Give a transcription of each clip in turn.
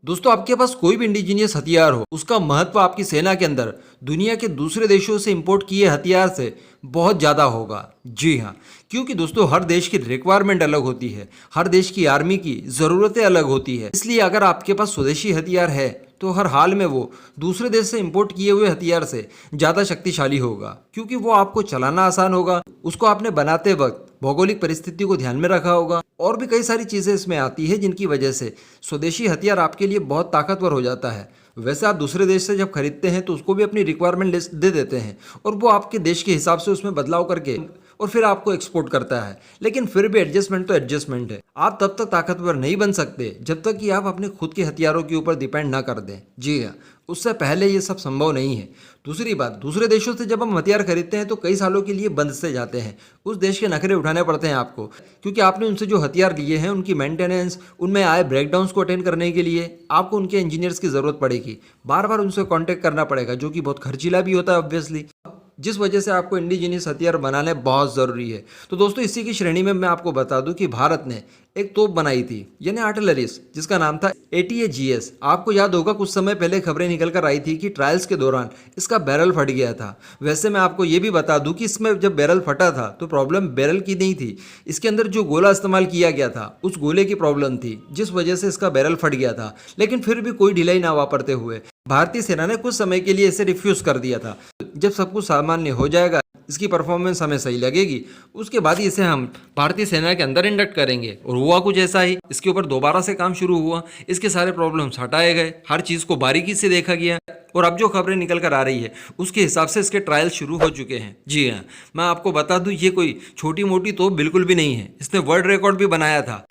दोस्तों आपके पास कोई भी इंडिजीनियस हथियार हो, उसका महत्व आपकी सेना के अंदर दुनिया के दूसरे देशों से इंपोर्ट किए हथियार से बहुत ज़्यादा होगा। जी हाँ, क्योंकि दोस्तों हर देश की रिक्वायरमेंट अलग होती है, हर देश की आर्मी की ज़रूरतें अलग होती है। इसलिए अगर आपके पास स्वदेशी हथियार है तो हर हाल में वो दूसरे देश से इंपोर्ट किए हुए हथियार से ज़्यादा शक्तिशाली होगा, क्योंकि वो आपको चलाना आसान होगा। उसको आपने बनाते वक्त भौगोलिक परिस्थिति को ध्यान में रखा होगा और भी कई सारी चीज़ें इसमें आती है जिनकी वजह से स्वदेशी हथियार आपके लिए बहुत ताकतवर हो जाता है। वैसे आप दूसरे देश से जब खरीदते हैं तो उसको भी अपनी रिक्वायरमेंट लिस्ट दे देते हैं और वो आपके देश के हिसाब से उसमें बदलाव करके और फिर आपको एक्सपोर्ट करता है। लेकिन फिर भी एडजस्टमेंट तो एडजस्टमेंट है। आप तब तक ताकतवर नहीं बन सकते जब तक कि आप अपने खुद के हथियारों के ऊपर डिपेंड ना कर दें। जी हाँ, उससे पहले ये सब संभव नहीं है। दूसरी बात, दूसरे देशों से जब हम हथियार खरीदते हैं तो कई सालों के लिए बंद से जाते हैं। उस देश के नखरे उठाने पड़ते हैं आपको, क्योंकि आपने उनसे जो हथियार लिए हैं उनकी मेंटेनेंस, उनमें आए ब्रेकडाउन्स को अटेंड करने के लिए आपको उनके इंजीनियर्स की ज़रूरत पड़ेगी। बार बार उनसे कांटेक्ट करना पड़ेगा, जो कि बहुत खर्चीला भी होता है ऑब्वियसली, जिस वजह से आपको इंडिजीनियस हथियार बनाने बहुत ज़रूरी है। तो दोस्तों इसी की श्रेणी में मैं आपको बता दूं कि भारत ने एक तोप बनाई थी, यानी आर्टिलरीज, जिसका नाम था ATA-GS। आपको याद होगा कुछ समय पहले खबरें निकल कर आई थी कि ट्रायल्स के दौरान इसका बैरल फट गया था। वैसे मैं आपको ये भी बता दूं कि इसमें जब बैरल फटा था तो प्रॉब्लम बैरल की नहीं थी, इसके अंदर जो गोला इस्तेमाल किया गया था उस गोले की प्रॉब्लम थी, जिस वजह से इसका बैरल फट गया था। लेकिन फिर भी कोई ढिलाई ना वापरते हुए भारतीय सेना ने कुछ समय के लिए इसे रिफ्यूज़ कर दिया था। जब सब कुछ सामान्य हो जाएगा, इसकी परफॉर्मेंस हमें सही लगेगी, उसके बाद ही इसे हम भारतीय सेना के अंदर इंडक्ट करेंगे। और हुआ कुछ ऐसा ही, इसके ऊपर दोबारा से काम शुरू हुआ, इसके सारे प्रॉब्लम्स हटाए गए, हर चीज़ को बारीकी से देखा गया और अब जो खबरें निकल कर आ रही है उसके हिसाब से इसके ट्रायल शुरू हो चुके हैं। जी हाँ, मैं आपको बता दूं ये कोई छोटी मोटी तो बिल्कुल भी नहीं है, इसने वर्ल्ड रिकॉर्ड भी बनाया था।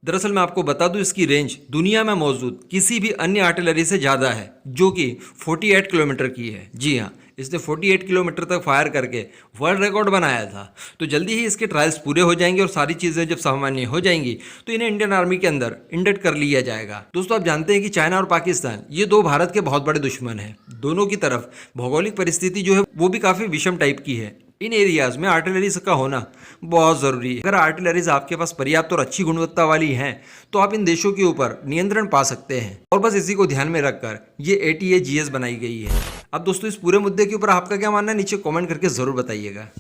दरअसल मैं आपको बता दूं इसकी रेंज दुनिया में मौजूद किसी भी अन्य आर्टिलरी से ज़्यादा है, जो कि 48 किलोमीटर की है। जी हाँ, इसने 48 किलोमीटर तक फायर करके वर्ल्ड रिकॉर्ड बनाया था। तो जल्दी ही इसके ट्रायल्स पूरे हो जाएंगे और सारी चीज़ें जब सामान्य हो जाएंगी तो इन्हें इंडियन आर्मी के अंदर इंडक्ट कर लिया जाएगा। दोस्तों आप जानते हैं कि चाइना और पाकिस्तान ये दो भारत के बहुत बड़े दुश्मन हैं। दोनों की तरफ भौगोलिक परिस्थिति जो है वो भी काफ़ी विषम टाइप की है। इन एरियाज में आर्टिलरीज का होना बहुत ज़रूरी है। अगर आर्टिलरीज आपके पास पर्याप्त और अच्छी गुणवत्ता वाली हैं तो आप इन देशों के ऊपर नियंत्रण पा सकते हैं। और बस इसी को ध्यान में रखकर ये ATA-GS बनाई गई है। अब दोस्तों इस पूरे मुद्दे के ऊपर आपका क्या मानना है, नीचे कमेंट करके ज़रूर बताइएगा।